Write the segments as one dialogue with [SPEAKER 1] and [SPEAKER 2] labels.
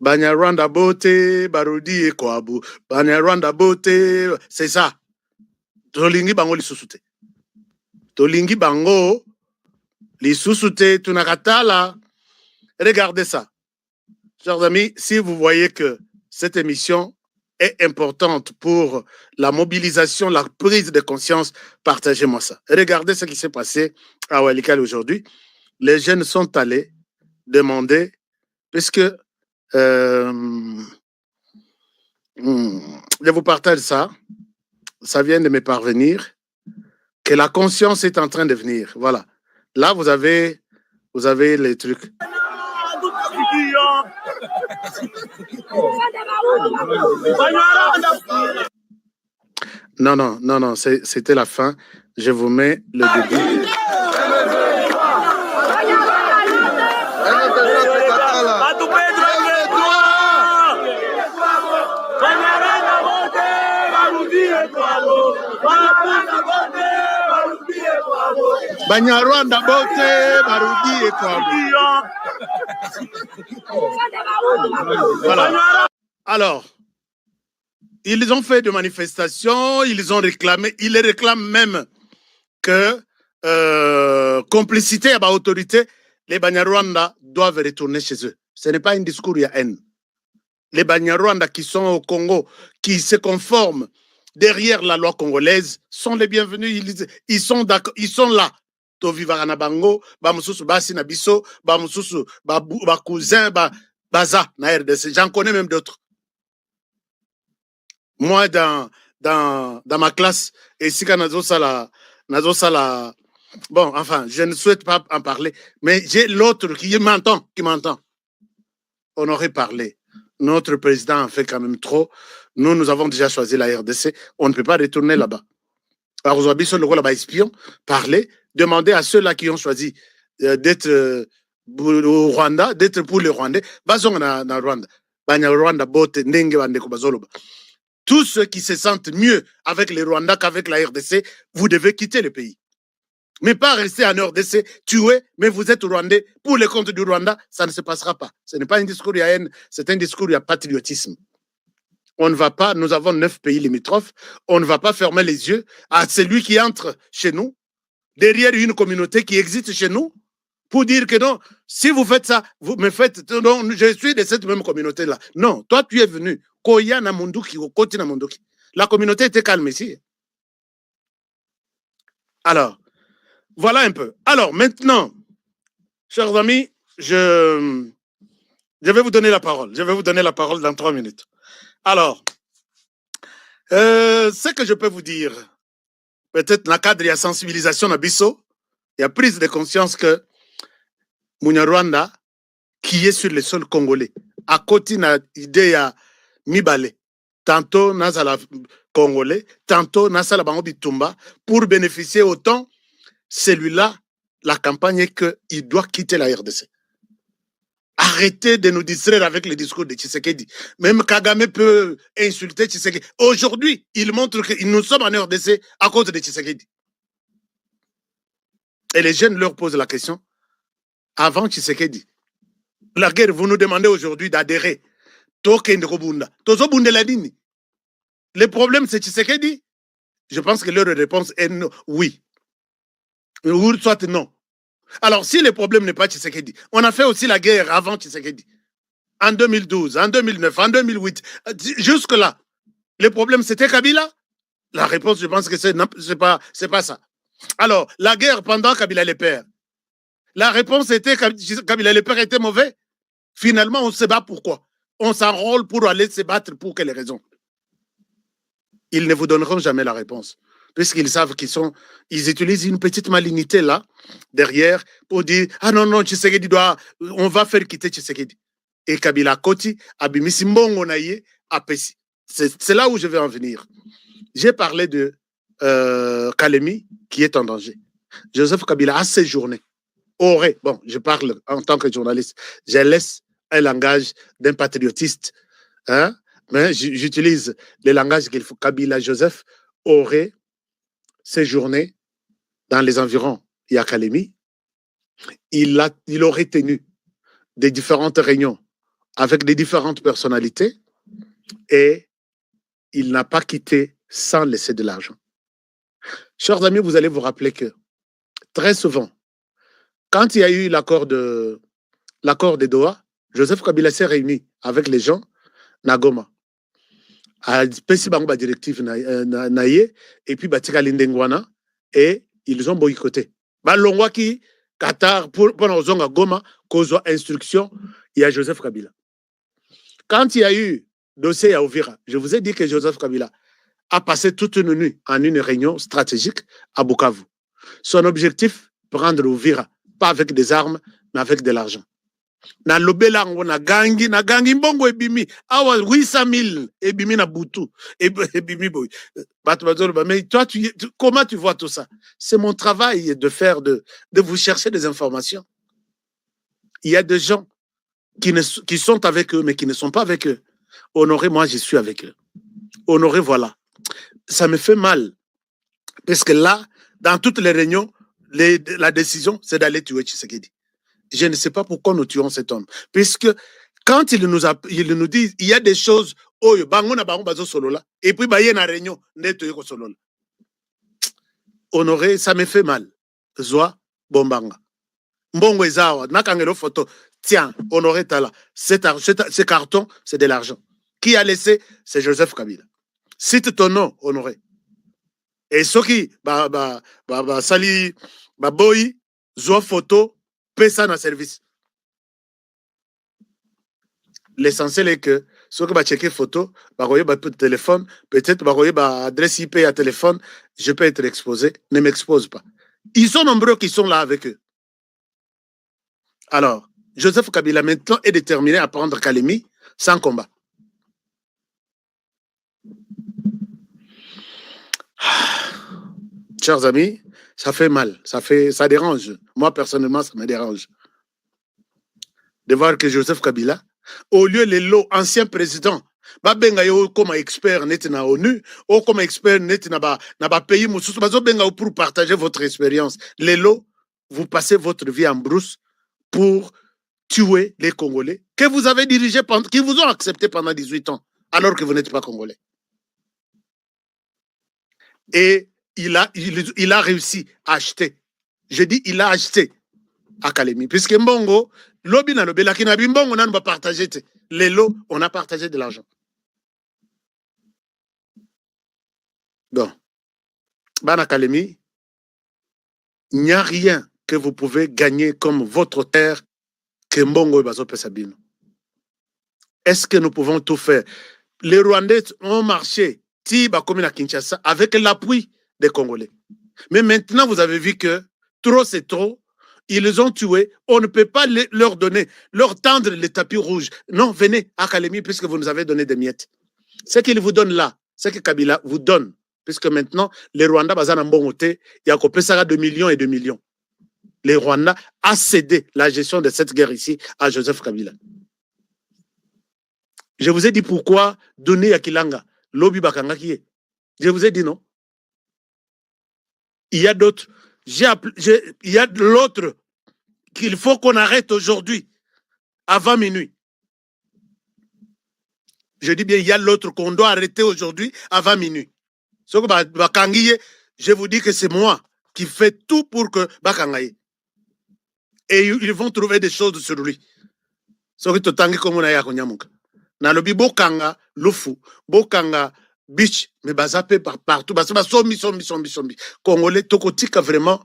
[SPEAKER 1] Banyarwanda bote, barudi et kwabu. Banyarwanda bote, c'est ça. Tolingi bango lisusute. Tolingi bango lisusute tunakatala. Regardez ça. Chers amis, si vous voyez que cette émission est importante pour la mobilisation, la prise de conscience, partagez-moi ça. Regardez ce qui s'est passé à Walikale aujourd'hui. Les jeunes sont allés demander, puisque je vous partage ça, ça vient de me parvenir, que la conscience est en train de venir. Voilà. Là, vous avez les trucs. Non, c'était la fin. Je vous mets le début. Banyarwanda bote, barudi et kwabu. Voilà. Alors, ils ont fait des manifestations, ils ont réclamé, ils réclament même que complicité à l'autorité, les Banyarwanda doivent retourner chez eux. Ce n'est pas un discours, il y a haine. Les Banyarwanda qui sont au Congo, qui se conforment derrière la loi congolaise, sont les bienvenus. Ils sont d'accord, ils sont là. Tovivara bango, ba mususu basi na biso, ba mususu ba cousin, ba baza na RDC. J'en connais même d'autres. Moi dans ma classe, et si nazo sala, bon, enfin, je ne souhaite pas en parler, mais j'ai l'autre qui m'entend. On aurait parlé. Notre président en fait quand même trop. Nous avons déjà choisi la RDC. On ne peut pas retourner là-bas. Alors, aujourd'hui, sur le rôle là-bas, espion, parler, demander à ceux-là qui ont choisi d'être au Rwanda, d'être pour les Rwandais, basons na Rwanda. Rwanda, bote, ndenge, bandeko, bazoloba. Tous ceux qui se sentent mieux avec les Rwandais qu'avec la RDC, vous devez quitter le pays. Mais pas rester en RDC, tuer, mais vous êtes Rwandais. Pour les comptes du Rwanda, ça ne se passera pas. Ce n'est pas un discours à haine, c'est un discours à patriotisme. On ne va pas, nous avons 9 pays limitrophes, on ne va pas fermer les yeux à celui qui entre chez nous, derrière une communauté qui existe chez nous, pour dire que non, si vous faites ça, vous me faites, non, je suis de cette même communauté-là. Non, toi tu es venu, Koya na Monduki, Koti na Monduki. La communauté était calme ici. Alors, voilà un peu. Alors, maintenant, chers amis, je vais vous donner la parole. Je vais vous donner la parole dans 3 minutes. Alors, ce que je peux vous dire, peut-être dans le cadre de la sensibilisation à Bisso, il y a prise de conscience que Munyarwanda, qui est sur le sol congolais, à côté de l'idée à Mibale, tantôt Nazala congolais, tantôt Nazala Bango Bitumba, pour bénéficier autant, celui-là, la campagne est qu'il doit quitter la RDC. Arrêtez de nous distraire avec les discours de Tshisekedi. Même Kagame peut insulter Tshisekedi. Aujourd'hui, il montre que nous sommes en RDC à cause de Tshisekedi. Et les jeunes leur posent la question. Avant Tshisekedi, la guerre, vous nous demandez aujourd'hui d'adhérer. Le problème, c'est Tshisekedi. Je pense que leur réponse est non, oui. Ou soit non. Alors, si le problème n'est pas Tshisekedi, on a fait aussi la guerre avant Tshisekedi. En 2012, en 2009, en 2008, jusque-là. Le problème, c'était Kabila? La réponse, je pense que c'est pas ça. Alors, la guerre pendant Kabila le père. La réponse était Kabila le père était mauvais. Finalement, on se bat pourquoi? On s'enrôle pour aller se battre pour quelles raisons? Ils ne vous donneront jamais la réponse. Puisqu'ils savent ils utilisent une petite malignité là, derrière, pour dire, ah non, Tshisekedi on va faire quitter Tshisekedi. Et Kabila Koti, Abimisi Mbongo Naye, Apesi. C'est là où je vais en venir. J'ai parlé de Kalemi, qui est en danger. Joseph Kabila a séjourné. Bon, je parle en tant que journaliste, je laisse un langage d'un patriotiste, hein, mais j'utilise le langage qu'il faut. Kabila Joseph aurait séjourné dans les environs Yakalemi. Il aurait tenu des différentes réunions avec des différentes personnalités et il n'a pas quitté sans laisser de l'argent. Chers amis, vous allez vous rappeler que très souvent, quand il y a eu l'accord de Doha, Joseph Kabila s'est réuni avec les gens na Goma. A pesi bango ba directive na ye et puis batika lindengwana et ils ont boycotté. Ba longwa ki Qatar pour ozonga Goma kozwa instruction il y a Joseph Kabila. Quand il y a eu dossier à Uvira, je vous ai dit que Joseph Kabila a passé toute une nuit en une réunion stratégique à Bukavu. Son objectif, prendre Uvira, pas avec des armes, mais avec de l'argent. Na lobelango na gangi mbongo ebimi awa 800 000 ebimi na butu ebimi boy. Mais toi comment tu vois tout ça? C'est mon travail de faire de vous chercher des informations. Il y a des gens qui sont avec eux mais qui ne sont pas avec eux. Honoré, moi je suis avec eux. Honoré, voilà. Ça me fait mal parce que là dans toutes les réunions la décision c'est d'aller tuer Tshisekedi. Je ne sais pas pourquoi nous tuons cet homme. Puisque quand il nous dit, il y a des choses, et puis il y a une réunion, Honoré, ça me fait mal. Zoa, Bombanga. Mbongo Ezawa, nakangelo photo. Tiens, Honoré Tala, ce carton, c'est de l'argent. Qui a laissé? C'est Joseph Kabila. Cite ton nom, Honoré. Et ce qui, Sali, Boy, Zoa photo, paie ça dans le service. L'essentiel est que ceux qui vont checker photo, téléphone, peut-être adresse IP à téléphone, je peux être exposé, ne m'expose pas. Ils sont nombreux qui sont là avec eux. Alors, Joseph Kabila maintenant est déterminé à prendre Kalemi sans combat. Chers amis, ça fait mal, ça dérange. Moi, personnellement, ça me dérange. De voir que Joseph Kabila, au lieu de l'ancien président, babenga yo comme expert net na ONU, ou comme expert net na ba pays mususu, bazobenga pour partager votre expérience. Lelo, vous passez votre vie en brousse pour tuer les Congolais que vous avez dirigés, qui vous ont accepté pendant 18 ans, alors que vous n'êtes pas Congolais. Et il a réussi à acheter. Je dis, il a acheté à Kalemi. Puisque Mbongo, lobi na lobi, lakina bimbongo na nous va partager. Les lots, on a partagé de l'argent. Donc, Bana Kalemi, il n'y a rien que vous pouvez gagner comme votre terre que Mbongo et Bazo Pesabino. Est-ce que nous pouvons tout faire? Les Rwandais ont marché, Tiba comme à Kinshasa, avec l'appui des Congolais. Mais maintenant, vous avez vu que trop c'est trop. Ils les ont tués. On ne peut pas leur donner, leur tendre les tapis rouges. Non, venez à Kalemi puisque vous nous avez donné des miettes. Ce qu'ils vous donnent là, ce que Kabila vous donne, puisque maintenant, les Rwandais, bazana mbongote, il y a coupé ça 2 millions et 2 millions. Les Rwandais a cédé la gestion de cette guerre ici à Joseph Kabila. Je vous ai dit pourquoi donner à Kilanga, Lobi Bakanga qui est. Je vous ai dit non. Il y a d'autres. Il y a l'autre qu'il faut qu'on arrête aujourd'hui, avant minuit. Je dis bien, il y a l'autre qu'on doit arrêter aujourd'hui, avant minuit. Je vous dis que c'est moi qui fais tout pour que Bakangaye. Et ils vont trouver des choses sur lui. Ce qui est comme on a ya konyamuka. Na lobi bokanga lufu, bokanga bitch, mais bazapé partout. Basa sombi. Congolais tokotika vraiment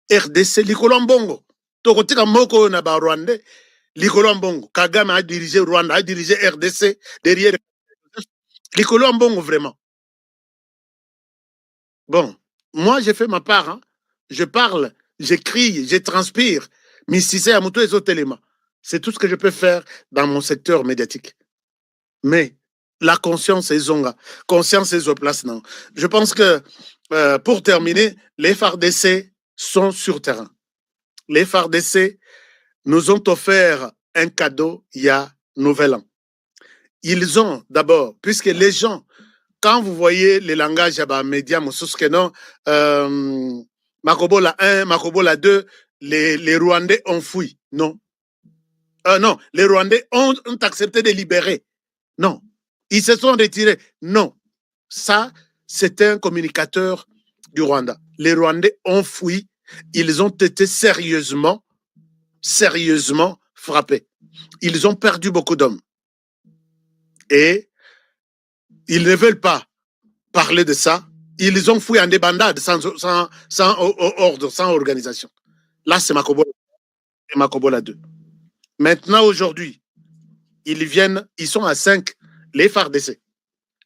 [SPEAKER 1] RDC Likolambongo. Tokotika moko na ba Rwandais Likolambongo. Kagame a dirigé Rwanda, a dirigé RDC derrière Likolambongo vraiment. Bon, moi j'ai fait ma part. Hein. Je parle, j'écris, je transpire. Mais si c'est à moto et autres éléments, c'est tout ce que je peux faire dans mon secteur médiatique. Mais la conscience est zonga. Conscience est au place, non. Je pense que, pour terminer, les FARDC sont sur terrain. Les FARDC nous ont offert un cadeau il y a Nouvel An. Ils ont d'abord, puisque les gens, quand vous voyez les langages médias, Makobola 1, Makobola 2, les Rwandais ont fui. Non. Non, les Rwandais ont accepté de libérer. Non. Ils se sont retirés. Non. Ça, c'est un communicateur du Rwanda. Les Rwandais ont fui. Ils ont été sérieusement frappés. Ils ont perdu beaucoup d'hommes. Et ils ne veulent pas parler de ça. Ils ont fui en débandade sans ordre, sans organisation. Là, c'est Makobola 2. Maintenant, aujourd'hui, ils sont à 5, les FARDC.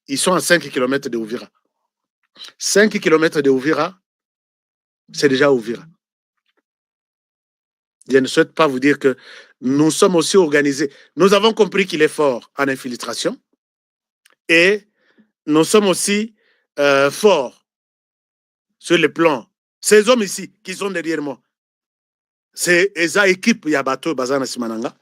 [SPEAKER 1] Ils sont à 5 km de Ouvira. 5 km de Ouvira, c'est déjà Ouvira. Je ne souhaite pas vous dire que nous sommes aussi organisés. Nous avons compris qu'il est fort en infiltration et nous sommes aussi forts sur le plan. Ces hommes ici qui sont derrière moi, c'est eza équipe ya bato bazana simananga.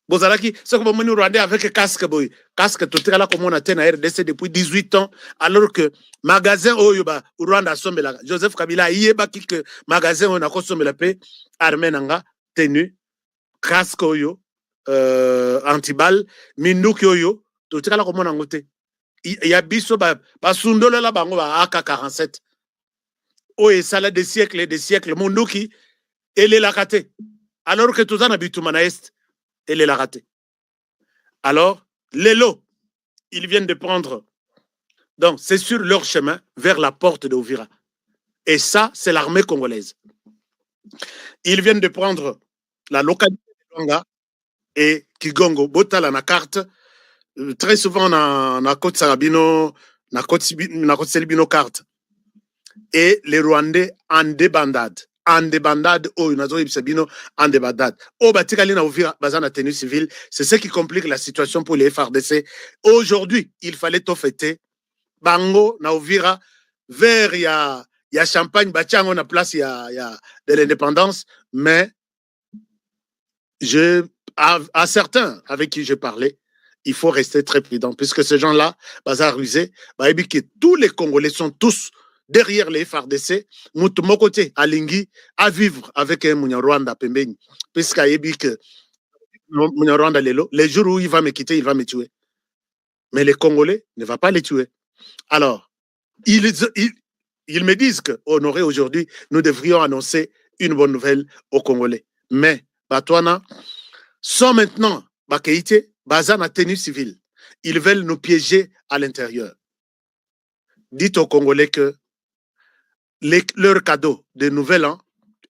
[SPEAKER 1] Bozalaki, c'est comme on Rwandais avec casque boy. Casque tout là comme on a tenu à RDC depuis 18 ans alors que magasin Oyoba Rwanda sombela Joseph Kabila yeba que magasin on a consommé la paix armenanga tenu casque oyo antibal minduki oyo tout là comme on a ngoté. Il y a biso ba sundola la bango ba AK47. Oye sala des siècles monduki elle est la raté. Alors que tout ça n'habite à est elle est la ratée. Alors, les lots, ils viennent de prendre. Donc, c'est sur leur chemin vers la porte de Ouvira. Et ça, c'est l'armée congolaise. Ils viennent de prendre la localité de Luanga et Kigongo, Botala na carte. Très souvent, on a Côte Sarabino, na Côte Selbino carte. Et les Rwandais en débandade. En débandade, oh, en débandade. Oh, batikali na Ouvira, bazana tenue civile. C'est ce qui complique la situation pour les FARDC. Aujourd'hui, il fallait tout fêter. Bango, na Ouvira, vers ya Champagne, batiango na place de l'indépendance. Mais, à certains avec qui je parlais, il faut rester très prudent, puisque ces gens-là, bazar rusé, que tous les Congolais sont tous derrière les FARDC, mon côté, à Lingui, à vivre avec un Rwanda Pembeni. Puisqu'à Yebi que Rwanda les jours où il va me quitter, il va me tuer. Mais les Congolais ne vont pas les tuer. Alors, ils me disent qu'honoré aujourd'hui, nous devrions annoncer une bonne nouvelle aux Congolais. Mais, Batouana, sont maintenant, Bakeïté, Bazan a tenue civile. Ils veulent nous piéger à l'intérieur. Dites aux Congolais que leur cadeau de nouvel an,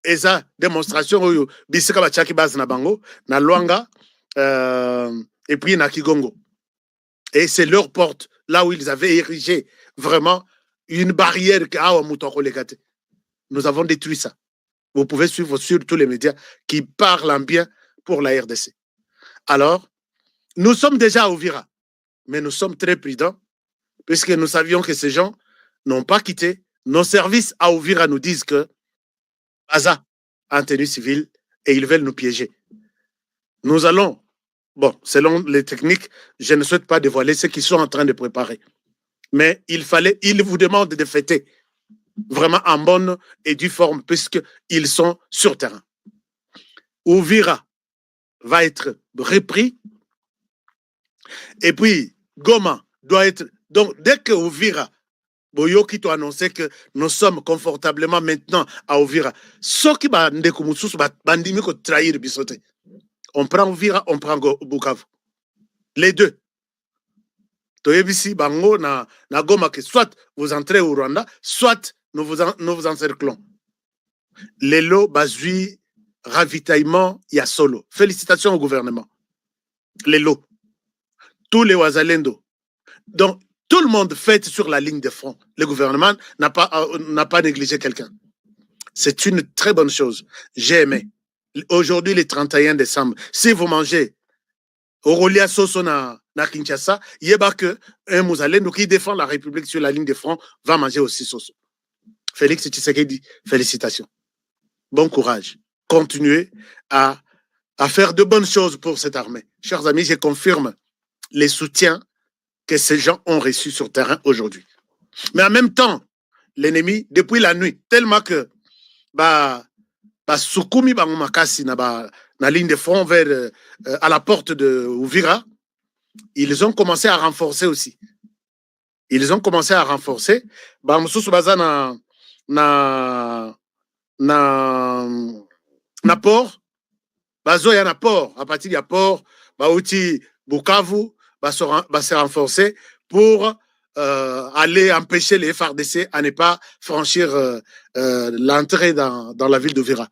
[SPEAKER 1] et ça, démonstration, bisika bachaki base na bango, na Luanga, et puis na Kigongo. Et c'est leur porte, là où ils avaient érigé vraiment une barrière. Nous avons détruit ça. Vous pouvez suivre sur tous les médias qui parlent en bien pour la RDC. Alors, nous sommes déjà à Ouvira, mais nous sommes très prudents, puisque nous savions que ces gens n'ont pas quitté. Nos services à Ouvira nous disent que Baza en tenue civile et ils veulent nous piéger. Nous allons, bon, selon les techniques, je ne souhaite pas dévoiler ce qu'ils sont en train de préparer. Mais ils vous demandent de fêter vraiment en bonne et due forme puisqu'ils sont sur terrain. Ouvira va être repris et puis Goma doit être... Donc, dès que Ouvira Boyoki to annoncer que nous sommes confortablement maintenant à Ouvira. Ce qui va bandimi ko trahir bisote. On prend Ouvira, on prend Bukavu. Les deux. Toyebisi bango na Goma que soit vous entrez au Rwanda, soit nous vous encerclons. Les lots basui ravitaillement ya solo. Félicitations au gouvernement. Les lots. Tous les Wazalendo. Donc tout le monde fête sur la ligne de front. Le gouvernement n'a pas négligé quelqu'un. C'est une très bonne chose. J'ai aimé. Aujourd'hui, le 31 décembre, si vous mangez Aurelia Soso na Kinshasa, il y a que un Mouzalendo qui défend la République sur la ligne de front va manger aussi Soso. Félix Tshisekedi, félicitations. Bon courage. Continuez à faire de bonnes choses pour cette armée. Chers amis, je confirme les soutiens que ces gens ont reçu sur terrain aujourd'hui. Mais en même temps, l'ennemi, depuis la nuit, tellement que Sukumi Bangumakasi na la ligne de front vers à la porte de Uvira, ils ont commencé à renforcer aussi. Ils ont commencé à renforcer. Bamsusu baza na port, bazo ya na port, à partir du port, bauti Bukavu, se renforcer pour aller empêcher les FARDC à ne pas franchir l'entrée dans la ville de Vira.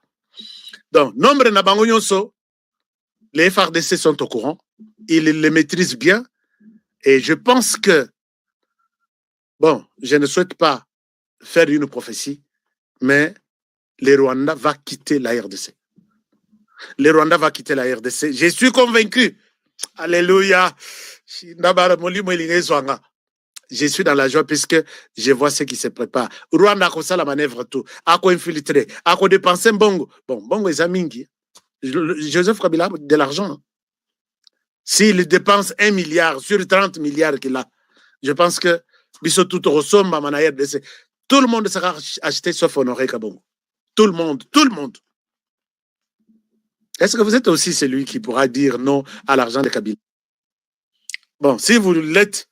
[SPEAKER 1] Donc, nombre de Nabango Nyonso, les FARDC sont au courant, ils les maîtrisent bien, et je pense que, bon, je ne souhaite pas faire une prophétie, mais le Rwanda va quitter la RDC. Le Rwanda va quitter la RDC. Je suis convaincu. Alléluia. Je suis dans la joie puisque je vois ce qui se prépare. Rwanda a ça la manœuvre tout. A quoi infiltrer. A quoi dépenser Bongo. Bon, Bongo est Zamingi. Joseph Kabila a de l'argent. S'il dépense 1 milliard sur 30 milliards qu'il a, je pense que tout le monde sera acheté sauf Honoré Kabongo. Tout le monde, tout le monde. Est-ce que vous êtes aussi celui qui pourra dire non à l'argent de Kabila? Bon, si vous l'êtes,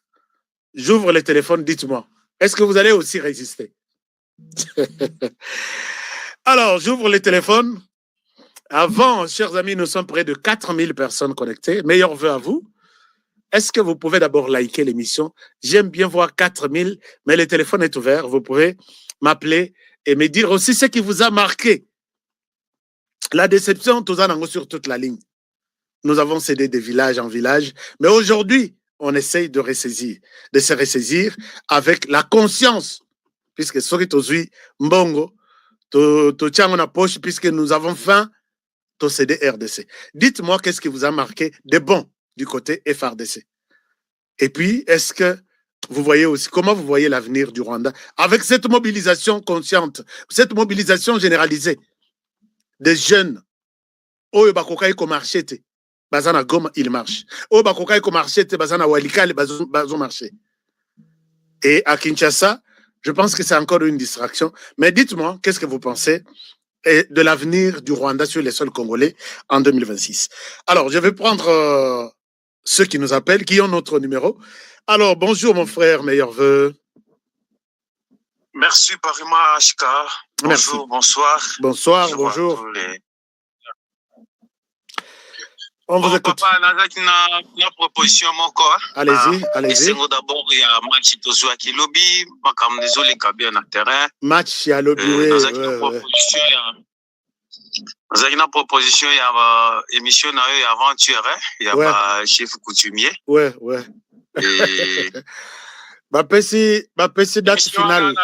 [SPEAKER 1] j'ouvre le téléphone, dites-moi. Est-ce que vous allez aussi résister? Alors, j'ouvre le téléphone. Avant, chers amis, nous sommes près de 4000 personnes connectées. Meilleur vœu à vous. Est-ce que vous pouvez d'abord liker l'émission? J'aime bien voir 4000, mais le téléphone est ouvert. Vous pouvez m'appeler et me dire aussi ce qui vous a marqué. La déception, tout ça, sur toute la ligne. Nous avons cédé de village en village, mais aujourd'hui, on essaye de se ressaisir avec la conscience, puisque ce qui est mbongo, to tiens on a poche, puisque nous avons faim, to cédé RDC. Dites-moi qu'est-ce qui vous a marqué de bon du côté FRDC. Et puis, est-ce que vous voyez aussi, comment vous voyez l'avenir du Rwanda avec cette mobilisation consciente, cette mobilisation généralisée des jeunes, Oyo Bakokai ko marché, Bazana Goma, il marche. Oyo Bakokai ko marché, Bazana Walikale, Bazo marché. Et à Kinshasa, je pense que c'est encore une distraction. Mais dites-moi, qu'est-ce que vous pensez de l'avenir du Rwanda sur les sols congolais en 2026? Alors, je vais prendre ceux qui nous appellent, qui ont notre numéro. Alors, bonjour mon frère, meilleurs vœux.
[SPEAKER 2] Merci Parima Ashka. Bonjour, merci. Bonsoir.
[SPEAKER 1] Bonsoir, bonjour. On vous écoute.
[SPEAKER 2] Papa, na proposition moko.
[SPEAKER 1] Allez-y, allez-y.
[SPEAKER 2] D'abord, il y a match Tozua qui lobby, makam désolé kabia na terrain.
[SPEAKER 1] Match ya lobby, oui.
[SPEAKER 2] Nous avons une proposition, il y a émission na yo aventure, il y a chef coutumier.
[SPEAKER 1] Ouais. Et Bapesi date finale.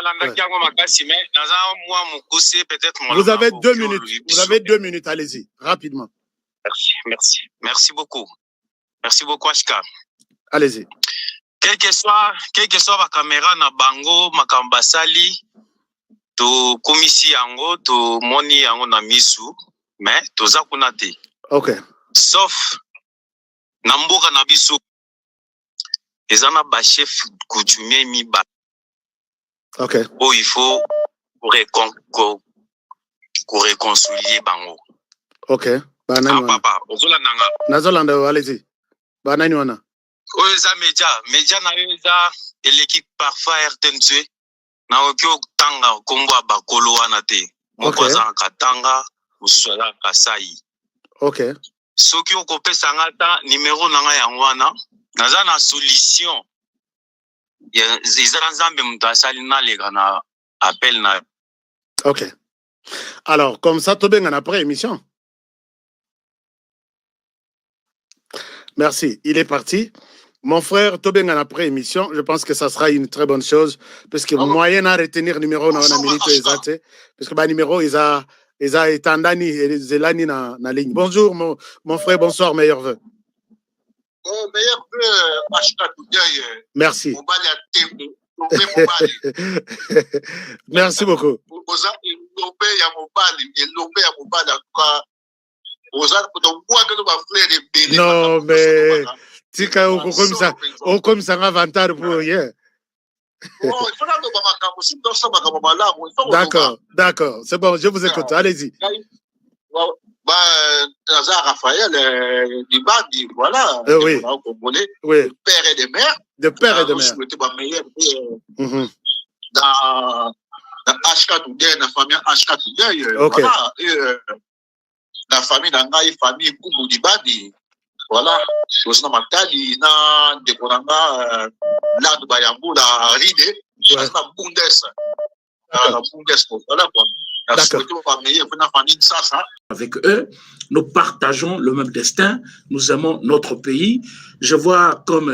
[SPEAKER 1] Vous avez 2 minutes. Vous avez 2 minutes, allez-y, rapidement.
[SPEAKER 2] Merci beaucoup. Merci beaucoup, Ashka.
[SPEAKER 1] Allez-y.
[SPEAKER 2] Quel que soit la caméra na bango, makambasali, to komisi yango, to moni yango na misu, mais to zakunate.
[SPEAKER 1] Ok.
[SPEAKER 2] Sauf, na mboka na biso, ezana ba chef coutumier mi ba.
[SPEAKER 1] Ok.
[SPEAKER 2] Oh, il faut réconcilier bango.
[SPEAKER 1] Ok.
[SPEAKER 2] Papa,
[SPEAKER 1] Nazolanda, allez-y. Banani wana.
[SPEAKER 2] Oza media na eza l'équipe parfois RTNC na okyo tanga kombo bakolo wana te. Moko za katanga usala kasai.
[SPEAKER 1] Ok.
[SPEAKER 2] Soki okopesa ngata numéro nanga yango wana, naza na solution. Ezala nzambe mutu asali na lega na appel na.
[SPEAKER 1] Ok. Alors, comme ça, tobenga na après émission. Merci. Il est parti. Mon frère, Tobengan après émission, je pense que ça sera une très bonne chose, parce que moyen à retenir numéro dans la minute exacte, parce que numéro ils a étendani et zelani na ligne. Bonjour mon frère, bonsoir, meilleur vœu.
[SPEAKER 3] Meilleur vœu,
[SPEAKER 1] merci. Merci beaucoup. Non, mais tika comme ça avantage pour rien. D'accord, c'est bon, je vous écoute, allez-y.
[SPEAKER 3] Raphaël Dibandi, voilà,
[SPEAKER 1] oui.
[SPEAKER 3] Congolais,
[SPEAKER 1] Oui.
[SPEAKER 3] Père et de mère.
[SPEAKER 1] De père et de mère.
[SPEAKER 3] Dans HK Toudé, la famille HK Toudé,
[SPEAKER 1] okay.
[SPEAKER 3] Voilà, la famille d'Angaï, famille Koumou Dibandi, voilà, Osna Matali, na Dekoranga, Land Bayambu, la Ride, la Bundes, voilà quoi.
[SPEAKER 4] Avec eux, nous partageons le même destin, nous aimons notre pays. Je vois comme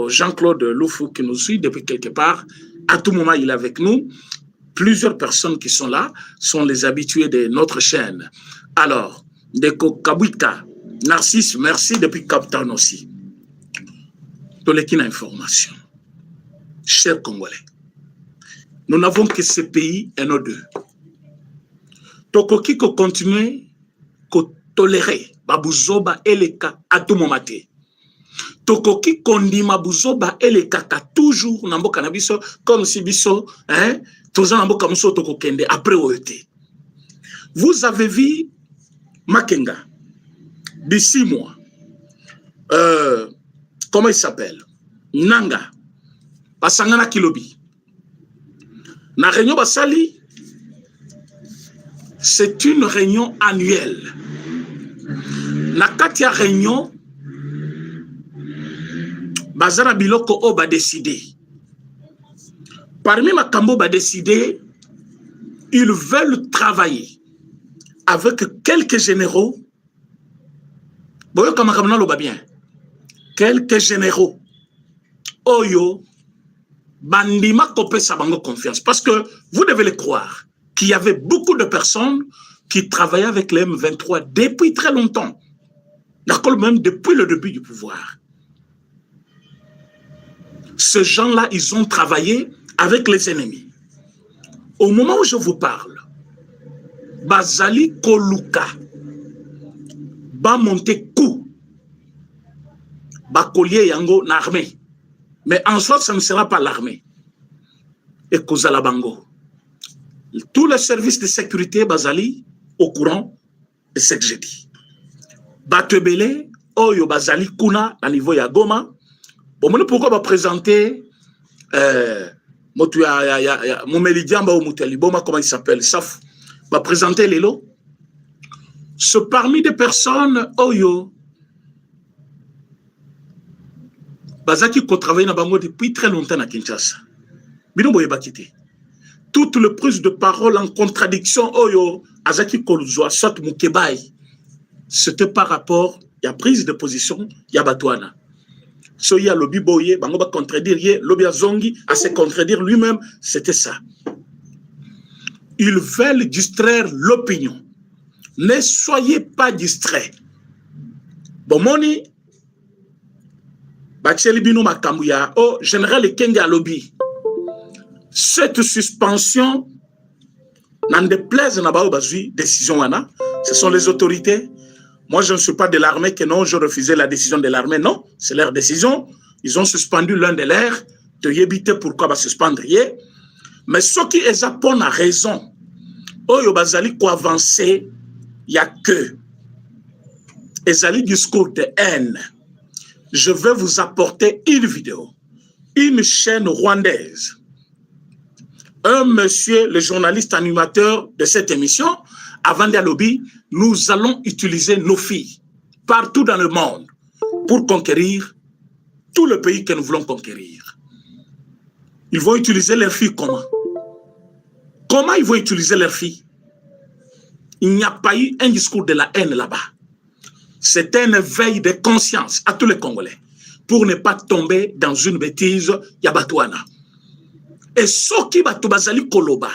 [SPEAKER 4] Jean-Claude Loufou qui nous suit depuis quelque part, à tout moment il est avec nous. Plusieurs personnes qui sont là sont les habitués de notre chaîne. Alors, Deko Kabwika, Narcisse, merci depuis Cap Town aussi. Tolekina information. Chers Congolais, nous n'avons que ce pays et nos deux. Tokoki ko continuer ko tolérer babuzoba eleka à tout moment. Tokoki kondima buzoba eleka ka toujours na mboka na biso comme si biso toza na mboka muso tokokende après oyote. Vous avez vu Makenga d'ici mois. Comment il s'appelle? Nanga basangana kilobi. Na réunion basali, c'est une réunion annuelle. Na katia réunion, bazara biloko o ba décider. Parmi makambo ba décider, ils veulent travailler avec quelques généraux. Boyo kamakamna lo ba bien. Quelques généraux. Oyo bandima kopesa bango confiance. Parce que vous devez le croire qu'il y avait beaucoup de personnes qui travaillaient avec les M23 depuis très longtemps. D'accord, même depuis le début du pouvoir. Ces gens-là, ils ont travaillé avec les ennemis. Au moment où je vous parle, Bazali Koluka va monter coup. Bakolier Yango l'armée. Mais en soi, ça ne sera pas l'armée. Et Kozala Bango. Tous les services de sécurité Bazali au courant de ce que j'ai dit. Batebele, Oyo Bazali Kuna, à niveau ya Goma. Bon, pourquoi va présenter Moumeli Diamba ou Mouteli Boma, comment il s'appelle, Saf, va présenter les lots. Ce parmi des personnes, Oyo Bazaki ko travaille na bango depuis très longtemps à Kinshasa. Bino boye bakité. Toutes les prises de parole en contradiction Oyo Azaki Koluzwa soit Mukebai. C'était par rapport à la prise de position ya Batouana. So ya lobby boye bango ba contredire ye lobby Zongi à se contredire lui-même, c'était ça. Ils veulent distraire l'opinion. Ne soyez pas distraits. Bon moni Bacheli Bino Makambuya, oh, général Kenga Lobby. Cette suspension n'en déplaise n'a pas eu décision. Ce sont les autorités. Moi, je ne suis pas de l'armée que non, je refusais la décision de l'armée. Non, c'est leur décision. Ils ont suspendu l'un de leurs. De yébiter pourquoi va suspendre. Mais ce qui est pour la raison, oh, yobazali ko avancer, il n'y a que. Ezali discours de haine. Je vais vous apporter une vidéo, une chaîne rwandaise. Un monsieur, le journaliste animateur de cette émission, avant de lobby, nous allons utiliser nos filles partout dans le monde pour conquérir tout le pays que nous voulons conquérir. Ils vont utiliser leurs filles comment? Comment ils vont utiliser leurs filles? Il n'y a pas eu un discours de la haine là-bas. C'est un éveil de conscience à tous les Congolais pour ne pas tomber dans une bêtise yabatouana. Et ce qui va tout bazali koloba,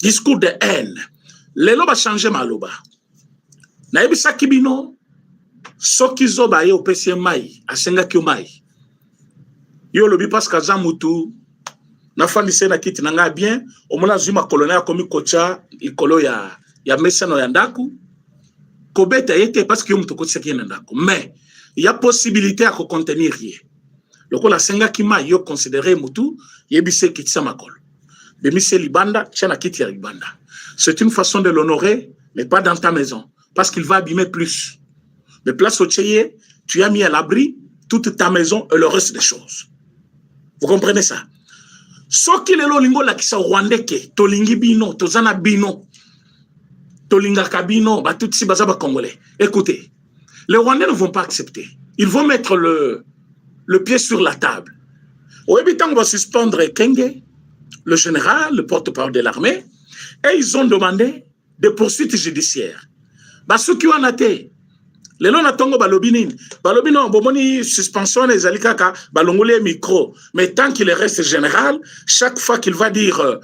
[SPEAKER 4] discours de haine, les loba changer ma loba. Naibisa kibino, ce qui zoba ye au PCM mai, à senga kiomai. Yo lobi parce que zamutu, na fandi sena kiti nanga bien, au mona zuma colonel komi kocha, ikolo ya mesano yandaku. Kobeta yete parce que yomutoko tseki nandako. Mais il y a possibilité à contenir rien. Le ko la senga kima yo considéré mutu yebise kitisa makolo. Bemise libanda chana kiti ya libanda. C'est une façon de l'honorer mais pas dans ta maison. parce qu'il va abîmer plus. Mais place au Tchéyé, tu as mis à l'abri toute ta maison et le reste des choses. Vous comprenez ça? Ce qui est l'olingo la kisa Rwandais ke, tolingi bino, tozana bino, tolinga kabino, ba tout si bazaba congolais. Écoutez, les Rwandais ne vont pas accepter. Ils vont mettre le pied sur la table. Au Ébitan, on va suspendre Kenge, le général, le porte-parole de l'armée, et ils ont demandé des poursuites judiciaires. Bah, ceux qui ont été, les lois n'attendent pas balobini, bomoni suspension les alikaka, balongolé micro. Mais tant qu'il reste général, chaque fois qu'il va dire,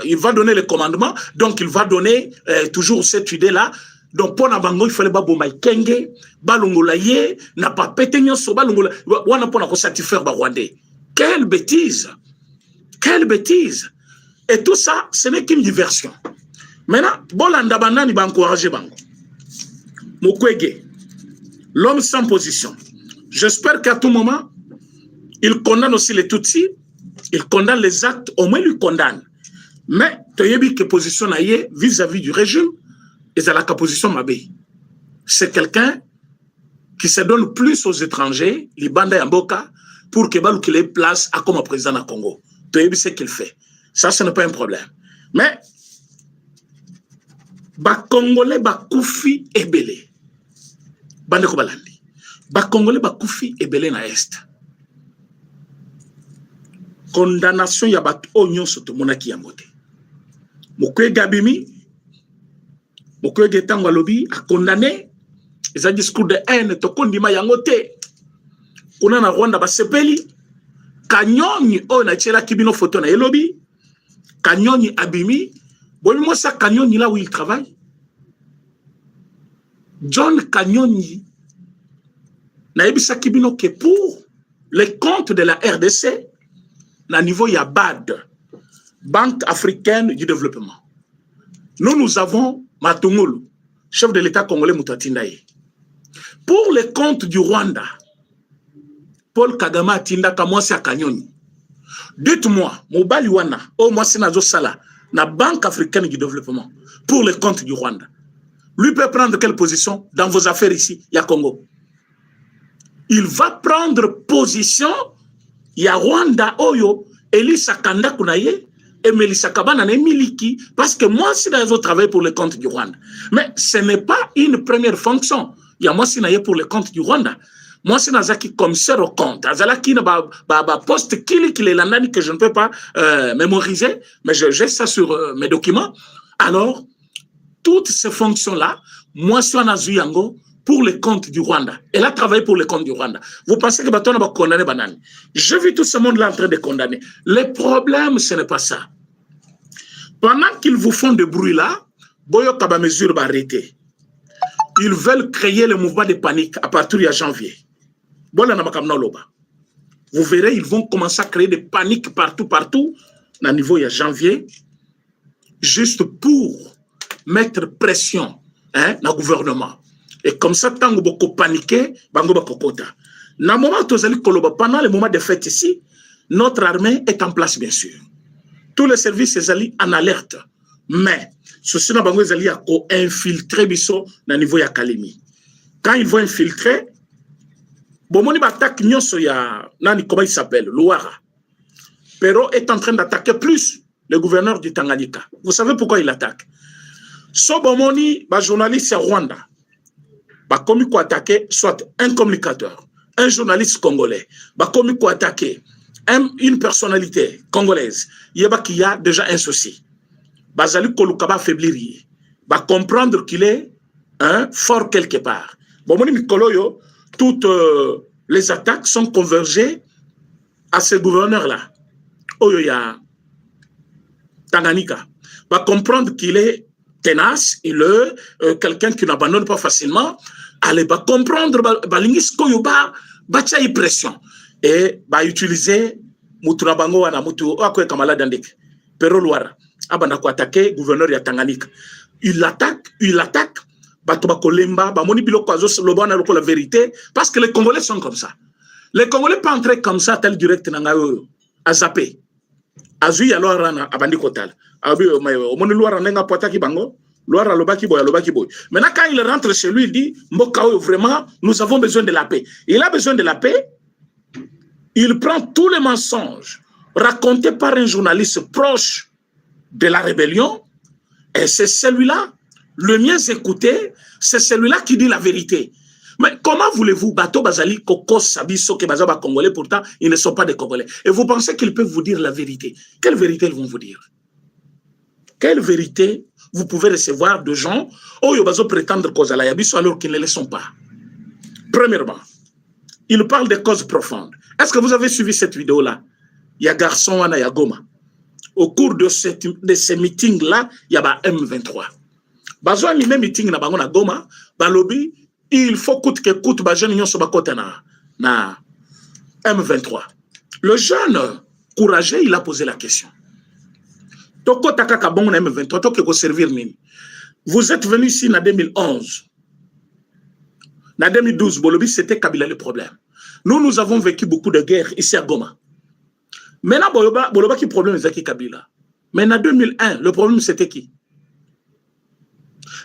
[SPEAKER 4] il va donner le commandement, donc il va donner toujours cette idée-là. Donc pour Nabango, il fallait pas bomber Kenge, balongolaye, n'a pas pété nyoso, balongola, wana pour na satisfaire Rwandais. Quelle bêtise! Quelle bêtise! Et tout ça, ce n'est qu'une diversion. Maintenant, Bolanda Banani va encourager Bango. Mukwege, l'homme sans position. J'espère qu'à tout moment, il condamne aussi les Tutsis, il condamne les actes, au moins il lui condamne. Mais, tu as vu que position vis-à-vis du régime, et à la position Mabé. C'est quelqu'un qui se donne plus aux étrangers, les bandes Yamboka, pour qu'il ait place à comme président du Congo. Tu as vu ce qu'il fait. Ça, ce n'est pas un problème. Mais, ba Congolais, ba Koufi et Belé. Bande Kobalandi. Ba Congolais, ba Koufi et Belé na Est. Condamnation ya bat oignon soto monaki yamote. Mokwe Gabimi, Mokwe Getango Alobi a condamné les discours de haine to kondima yangote. Kuna na Rwanda ba sepeli Kanyoni o na tchela kibino photo na elobi. Kanyoni abimi. Bon, moi, ça, Kanyoni, là où il travaille. John Kanyoni, naïbisa kibino que pour les comptes de la RDC, na niveau ya BAD, Banque africaine du développement. Nous avons Matungulu, chef de l'État congolais Moutatindaye. Pour les comptes du Rwanda, Paul Kagame Atinda Kamwasi à Kanyoni. Dites-moi, Mobali Wana, au moins c'est Nazo Sala, la Banque africaine du développement, pour les comptes du Rwanda. Lui peut prendre quelle position dans vos affaires ici, il y a Congo. Il va prendre position, il y a Rwanda, Oyo, Elisa Kanda Kunaye, et Melissa Kabana Miliki, parce que moi, si je travaille pour les comptes du Rwanda. Mais ce n'est pas une première fonction. Il y a moi, si je pour les comptes du Rwanda. Moi, c'est Nazaki commissaire au compte. Azalaki na poste qu'il est l'année que je ne peux pas mémoriser, mais j'ai ça sur mes documents. Alors, toutes ces fonctions-là, moi, je suis en Azuyango pour les comptes du Rwanda. Elle a travaillé pour les comptes du Rwanda. Vous pensez que Baton va condamner Banani? Je vis tout ce monde-là en train de condamner. Le problème, ce n'est pas ça. Pendant qu'ils vous font de bruit là, Boyo Kaba mesure va arrêter. Ils veulent créer le mouvement de panique à partir de janvier. Vous verrez, ils vont commencer à créer des paniques partout, à niveau de janvier, juste pour mettre pression dans le gouvernement. Et comme ça, tant que vous paniquez, vous kokota. Dans le moment pendant le moment de fête ici, notre armée est en place, bien sûr. Tous les services sont en alerte. Mais, ceci n'a pas infiltrer biso dans le niveau de Kalemi. Quand ils vont infiltrer, Bomoni attaque Nyonso ya nani comment il s'appelle Louara. Pero est en train d'attaquer plus le gouverneur du Tanganyika. Vous savez pourquoi il attaque? So Bomoni, journaliste à Rwanda, comme il attaquer soit un communicateur, un journaliste congolais, comme il attaquer une personnalité congolaise, il y a déjà un souci. Bazali Kolukaba affaiblir, comprendre qu'il est fort quelque part. Bomoni Mikoloyo, toutes les attaques sont convergées à ce gouverneur-là. Oyoya Tanganyika va comprendre qu'il est tenace, il est quelqu'un qui n'abandonne pas facilement. Allez, va comprendre, balingis koyoba, bacha y pression et va utiliser Muturabango wana mutu akwe kamala dandek. Pero Luara, abanda ko attaquer gouverneur ya Tanganyika. Il attaque. La vérité, parce que les Congolais sont comme ça. Les Congolais pas entrer comme ça, tel direct à zapper. Azu ya loa rana abandi kotal. Abi o moni loa rana nga potaki bango. Maintenant, quand il rentre chez lui, il dit, Mbokao, vraiment, nous avons besoin de la paix. Il a besoin de la paix. Il prend tous les mensonges racontés par un journaliste proche de la rébellion. Et c'est celui-là, le mieux écouté, c'est celui-là qui dit la vérité. Mais comment voulez-vous, Bato Bazali, Koko, Sabiso, Kebazaba, Congolais, pourtant, ils ne sont pas des Congolais. Et vous pensez qu'ils peuvent vous dire la vérité? Quelle vérité ils vont vous dire? Quelle vérité vous pouvez recevoir de gens où ils vont prétendre cause à la Yabiso alors qu'ils ne le sont pas? Premièrement, ils parlent des causes profondes. Est-ce que vous avez suivi cette vidéo-là? Il y a garçon, il y a Goma. Au cours de ces meetings-là, il y a M23. Bazouan, il y a un meeting na Goma, Balobi, il faut que coûte na M23. Le jeune courageux, il a posé la question. Toko takaka bon na M23, toko servir nini. Vous êtes venu ici en 2011. En 2012, Bolobi, c'était Kabila le problème. Nous avons vécu beaucoup de guerres ici à Goma. Maintenant, Boloba qui problème c'est qui Kabila. Mais en 2001, le problème c'était qui?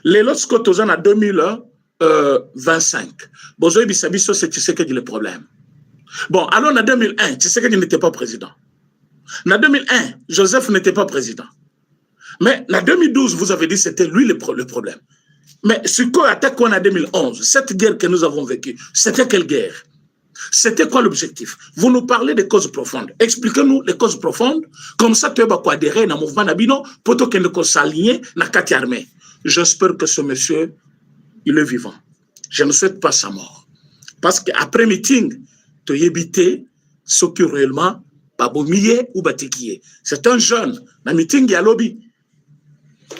[SPEAKER 4] Les lorsque tu en 2025, Bozoï Bissabiso, c'est Tshisekedi le problème. Bon, alors en 2001, Tshisekedi n'était pas président. En 2001, Joseph n'était pas président. Mais en 2012, vous avez dit que c'était lui le problème. Mais ce qu'on attaque en 2011, cette guerre que nous avons vécue, c'était quelle guerre? C'était quoi l'objectif? Vous nous parlez des causes profondes. Expliquez-nous les causes profondes. Comme ça, tu vas adhérer à un mouvement Nabino pour que s'aligner dans la carte armée. J'espère que ce monsieur, il est vivant. Je ne souhaite pas sa mort. Parce qu'après meeting, tu as évité ce qui réellement pas bomier ou batikier. C'est un jeune. Dans le meeting, il y a lobby.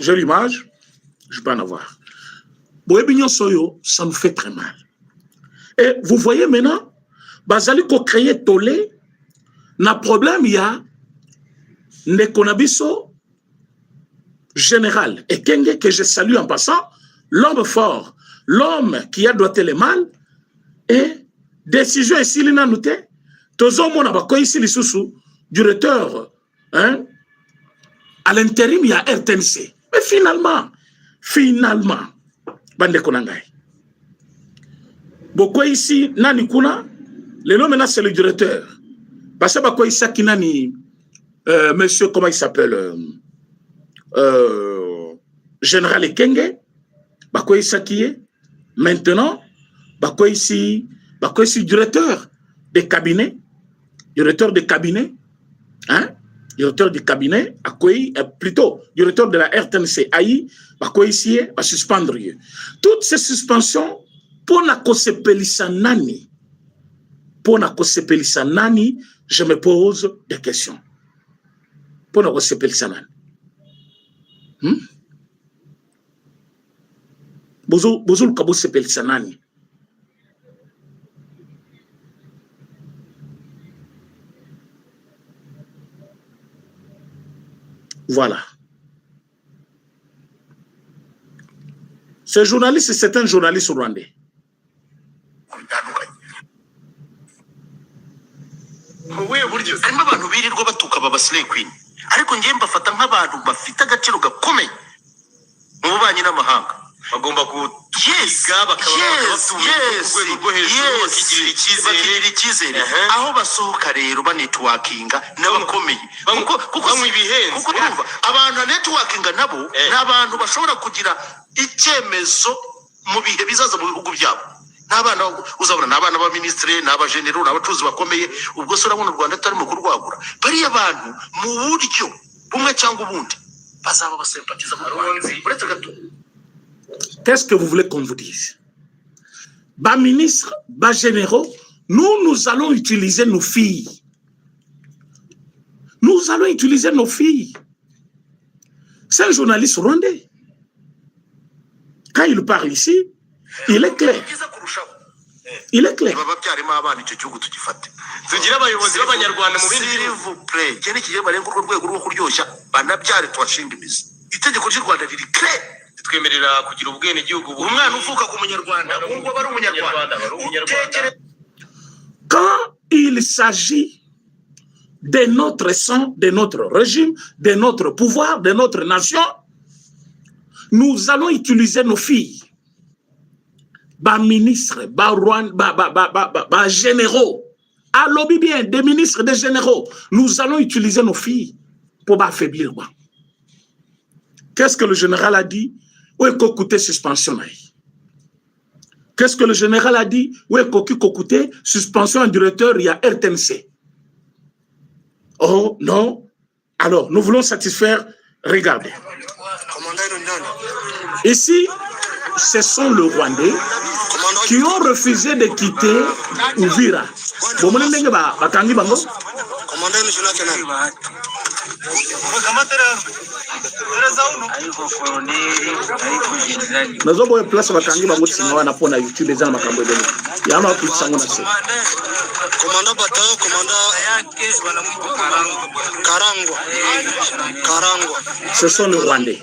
[SPEAKER 4] J'ai l'image, je ne peux pas en avoir. Boébignon Soyo, ça nous fait très mal. Et vous voyez maintenant, Bazali ko créer tolé, na problème il y a Nekonabiso général et Kenge que je salue en passant, l'homme fort, l'homme qui a doigté le mal et décision ici il n'a noté, tozo mona bako ici les sous directeur hein à l'intérim il y a RTNC. Mais finalement bande konangai. Boko ici nani kuna le nom maintenant c'est le directeur. Parce que bako ici kinani monsieur comment il s'appelle général Ekenge bako ici qui est maintenant bako ici directeur de cabinet hein directeur du cabinet plutôt directeur de la RTNC AI bako ici va suspendre toutes ces suspensions pour na kosepelisa nani je me pose des questions pour na kosepelisa nani bozo kabo sepelisa nani. Voilà. Ce journaliste, c'est un journaliste rwandais.
[SPEAKER 5] wowe buryo harimo abantu birirwa batuka babasire queen ariko ngiye mbafata nk'abantu bafite agaciro gakomeye mu bubanyi n'amahanga bagomba kutiga bakigirira icyizere aho basohoka rero banetworkinga n'abakomeye kuko urumva abantu networkinga nabo n'abantu bashobora kugira icyemezo mu bihe bizaza mu bihugu byabo. N'abana uzabona n'abana ba ministre n'abagenero n'abacuruzi bakomeye ubwo se urabona u Rwanda atarimo kurwagura bari abantu mu buryo bumwe cyangwa ubundi bazaba basempatiza mu Rwanda.
[SPEAKER 4] Qu'est-ce que vous voulez qu'on vous dise? Bas ministres, bas généraux, nous allons utiliser nos filles. Nous allons utiliser nos filles. C'est un journaliste rwandais. Quand il parle ici, il est clair. Il est clair. Quand il s'agit de notre sang, de notre régime, de notre pouvoir, de notre nation, Nous allons utiliser nos filles. Ministres, généraux. Alors bien, des ministres, des généraux. Nous allons utiliser nos filles pour affaiblir. Qu'est-ce que le général a dit? Où est coûté suspension? Qu'est-ce que le général a dit? Où est coûté suspension en directeur, il y a RTNC. Oh non. Alors, nous voulons satisfaire. Regardez. Ici, ce sont les Rwandais qui ont refusé de quitter Uvira. Ce sont les Rwandais.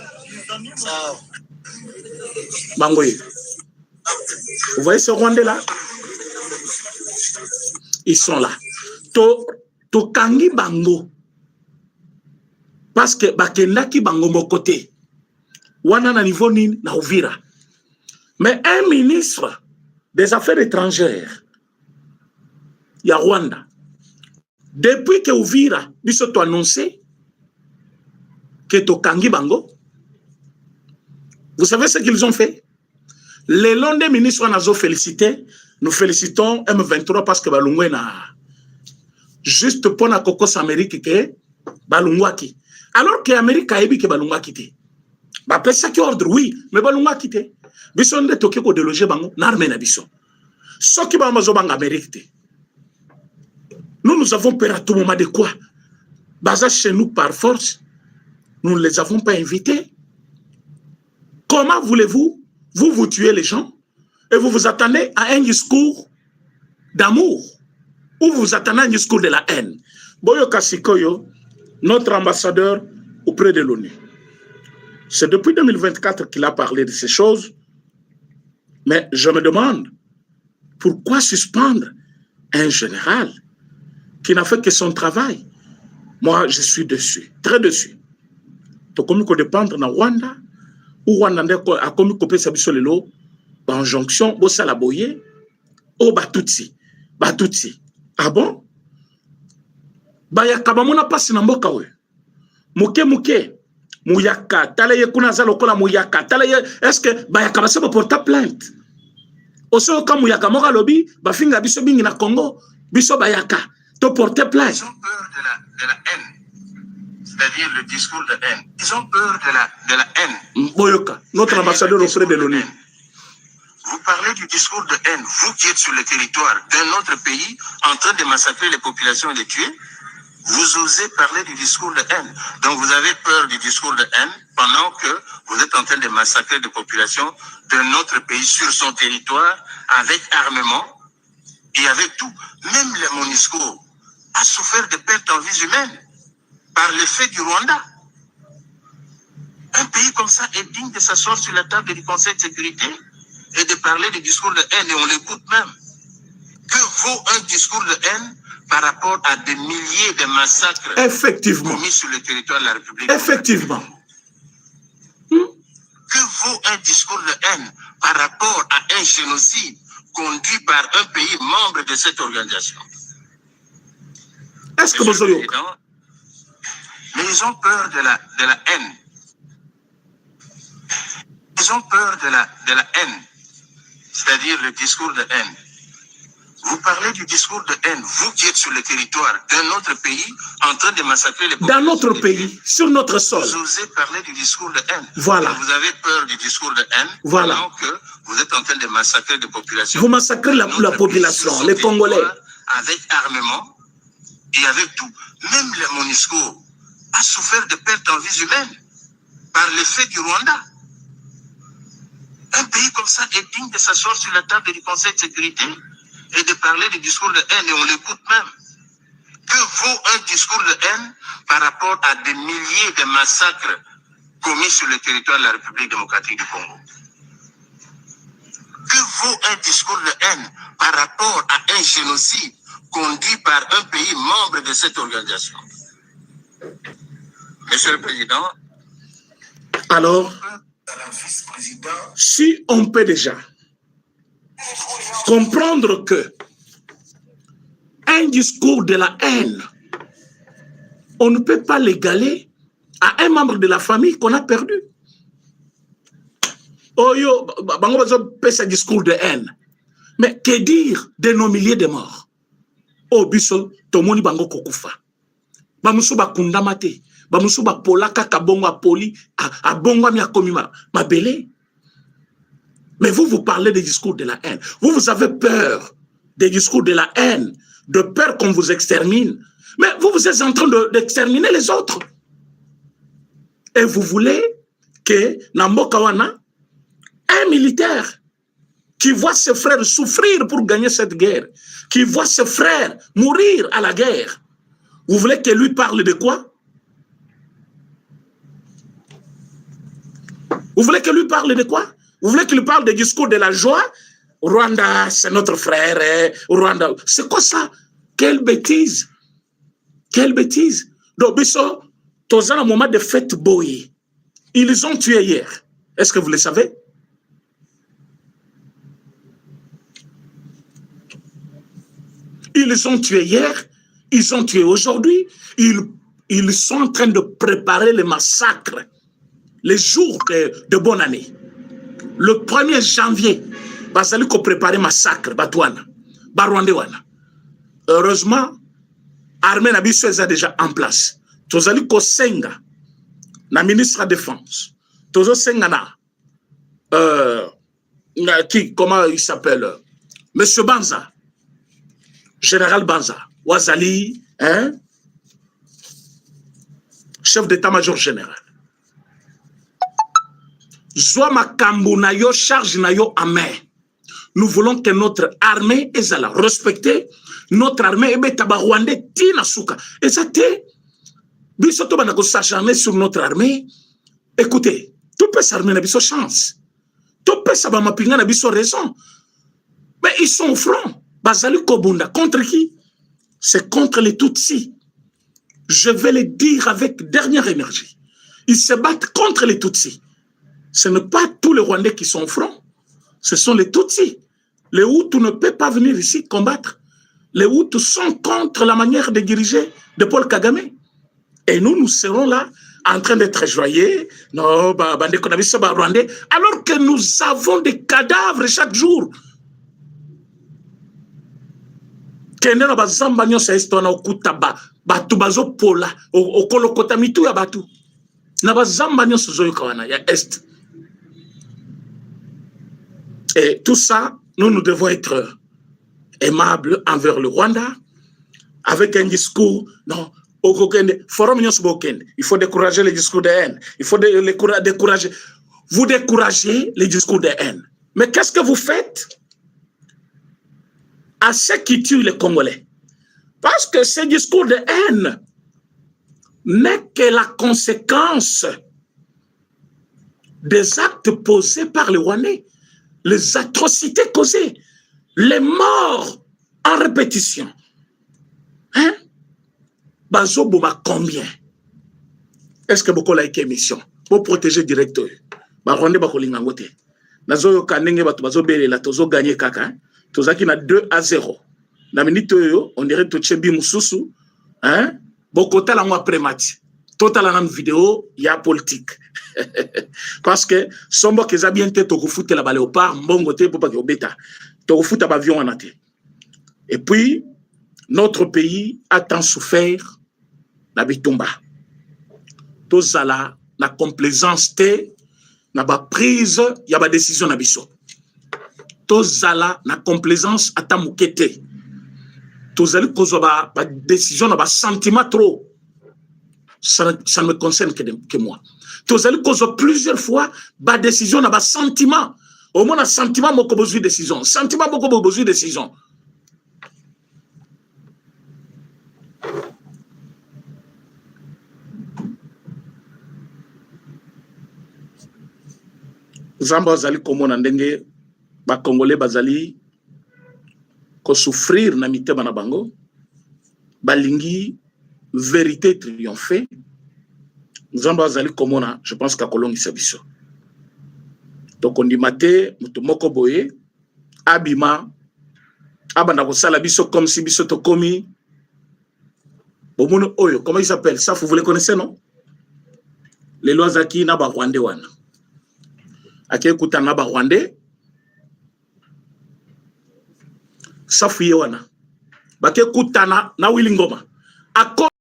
[SPEAKER 4] Bangoye. Vous voyez ce Rwandais-là? Ils sont là. To kangi bango. Parce que bakendaki bango mon côté. Wana na niveau ni na Uvira. Mais un ministre des Affaires étrangères, il y a Rwanda. Depuis que Uvira, ils sont annoncé que to kangi bango. Vous savez ce qu'ils ont fait? Les longs des ministres nous ont félicité. Nous félicitons M23 parce que Balungwe na juste pour la Cocos Amérique que Balungwaki. Alors que l'Amérique a dit que Balungwaki te. Bah ça qui ordre oui, mais Balungwaki te. Bison de Tokyo ko déloger bango n'armé na bison. Ce qui va mazo bang Amérique te. Nous avons peur à tout moment de quoi? Baza chez nous par force. Nous ne les avons pas invités. Comment voulez-vous vous tuez les gens et vous vous attendez à un discours d'amour ou vous vous attendez à un discours de la haine? Boyo Kasikoyo, notre ambassadeur auprès de l'ONU. C'est depuis 2024 qu'il a parlé de ces choses. Mais je me demande, pourquoi suspendre un général qui n'a fait que son travail? Moi, je suis dessus, très dessus. Donc, comme il faut dépendre dans Rwanda, ou Rwanda a commis copier sa bisolelo, en jonction, bossa la boye, o batutsi. Ah bon? Bayaka bamona pasi na mboka we. Muke. Muyaka, talaye kuna za lokola muyaka, talaye, est-ce que bayaka basa ba porta plainte? Oso ka muyaka moka lobi, ba finga biso bingi na Congo, biso bayaka, to porter plainte.
[SPEAKER 5] Ils ont peur de la haine. C'est-à-dire le discours de haine. Ils ont peur de la haine.
[SPEAKER 4] Boyoka, notre ambassadeur auprès de l'ONU.
[SPEAKER 5] Vous parlez du discours de haine, vous qui êtes sur le territoire d'un autre pays, en train de massacrer les populations et les tuer, vous osez parler du discours de haine. Donc vous avez peur du discours de haine pendant que vous êtes en train de massacrer des populations d'un autre pays sur son territoire avec armement et avec tout. Même le MONUSCO a souffert de pertes en vies humaines par l'effet du Rwanda. Un pays comme ça est digne de s'asseoir sur la table du Conseil de sécurité et de parler du discours de haine, et on l'écoute même. Que vaut un discours de haine par rapport à des milliers de massacres commis sur le territoire de la République?
[SPEAKER 4] Effectivement.
[SPEAKER 5] Que vaut un discours de haine par rapport à un génocide conduit par un pays membre de cette organisation?
[SPEAKER 4] Est-ce que vous avez...
[SPEAKER 5] Mais ils ont peur de la haine. Ils ont peur de la haine, c'est-à-dire le discours de haine. Vous parlez du discours de haine, vous qui êtes sur le territoire d'un autre pays, en train de massacrer les populations.
[SPEAKER 4] Dans notre pays, sur notre sol.
[SPEAKER 5] Vous osez parler du discours de haine.
[SPEAKER 4] Voilà.
[SPEAKER 5] Vous avez peur du discours de haine.
[SPEAKER 4] Voilà.
[SPEAKER 5] Alors que vous êtes en train de massacrer des populations.
[SPEAKER 4] Vous massacrez la population, les Congolais.
[SPEAKER 5] Avec armement et avec tout. Même le MONUSCO a souffert de pertes en vies humaines par l'effet du Rwanda. Un pays comme ça est digne de s'asseoir sur la table du Conseil de sécurité et de parler du discours de haine, et on l'écoute même. Que vaut un discours de haine par rapport à des milliers de massacres commis sur le territoire de la République démocratique du Congo? Que vaut un discours de haine par rapport à un génocide conduit par un pays membre de cette organisation? Monsieur le Président.
[SPEAKER 4] Alors, Si on peut déjà comprendre que un discours de la haine, on ne peut pas l'égaler à un membre de la famille qu'on a perdu. Oh yo, un discours de haine. Mais que dire de nos milliers de morts? Oh biso, tomoni bango kokufa. Bamusu bakundamate. Bamusu polaka kabongo apoli, a bongo mi akomima, ma belé. Mais vous parlez des discours de la haine. Vous avez peur des discours de la haine, de peur qu'on vous extermine. Mais vous êtes en train d'exterminer les autres. Et vous voulez que Nambokawana, un militaire qui voit ses frères souffrir pour gagner cette guerre, qui voit ses frères mourir à la guerre, vous voulez que lui parle de quoi? Vous voulez que lui parle de quoi? Vous voulez qu'il parle des discours de la joie? Rwanda, c'est notre frère. Rwanda, c'est quoi ça? Quelle bêtise! Quelle bêtise! Donc, Bisso, dans un moment de fête boye, ils ont tué hier. Est-ce que vous le savez? Ils ont tué hier, ils ont tué aujourd'hui, ils sont en train de préparer le massacre, les jours de bonne année. Le 1er janvier, Basali ko préparer massacre, Batouana, Barwandewana. Heureusement, l'armée Nabiso est déjà en place. Tozali ko senga, na ministre de la Défense. Tozo senga comment il s'appelle? Monsieur Banza. Général Banza, Ouazali, hein? Chef d'état-major général. Zouama Kambu na yo charge na yo à main. Nous voulons que notre armée est là. Respecter notre armée et betaba Rwandais tina souka. Et ça te bisoto banako s'acharner sur notre armée. Écoutez, tout peut s'armer na biso chance. Tout peut s'abama pinga na biso raison. Mais ils sont au front. Bazali Kobunda, contre qui? C'est contre les Tutsis. Je vais le dire avec dernière énergie. Ils se battent contre les Tutsis. Ce n'est pas tous les Rwandais qui sont au front. Ce sont les Tutsis. Les Hutus ne peuvent pas venir ici combattre. Les Hutus sont contre la manière de diriger de Paul Kagame. Et nous serons là en train d'être joyeux. Non, alors que nous avons des cadavres chaque jour. Kende na bazamba nyosa estona okutaba batu bazopola okolokota mitu ya batu na bazamba nyosa zoyokawana ya est. Et tout ça, nous devons être aimables envers le Rwanda avec un discours non forum nyosa bokende. Il faut décourager les discours de haine. Il faut décourager. Vous découragez les discours de haine. Mais qu'est-ce que vous faites à ceux qui tuent les Congolais? Parce que ce discours de haine n'est que la conséquence des actes posés par les Rwandais, les atrocités causées, les morts en répétition. Hein? Bazo Bouma combien? Est-ce que beaucoup like émission pour protéger directeur? Ba Rwandais ba kolingangote. Nazo yo kanenge ba bazo belela tozo gagner kaka. Tozaki na 2-0. Na minute yo, on dirait to chebi mususu, hein? Bokota la moi après match. Total en vidéo, il y a politique. Parce que sombo que za bien te to foot la balle au par mbongo te pour pas que obeta. To foot à avion en até. Et puis notre pays a tant souffert na bitumba. Tozala na complaisance te na ba prise ya ba décision na biso. Tozala na complaisance ata mukete. Tozali kozwa ba décision na ba sentiment trop. Ça ne me concerne que moi. Tozali kozwa plusieurs fois ba décision na ba sentiment. Au moins un sentiment moko besoin décision. Sentiment moko besoin décision. Zamba zali komona ndenge ba Congolais bazali ko souffrir na mitema na bango balingi vérité triompher. Zamba zali komona, je pense qu'à Kolongi Sabiso Donc on dit maté mutumoko boye abima abanda ko sala biso comme si biso to komi bomuno oyo comment il s'appelle ça vous le connaissez non les lois aki na ba rwandais wana ake kutana ba rwandais ça fuye wana bake kutana na Willy Ngoma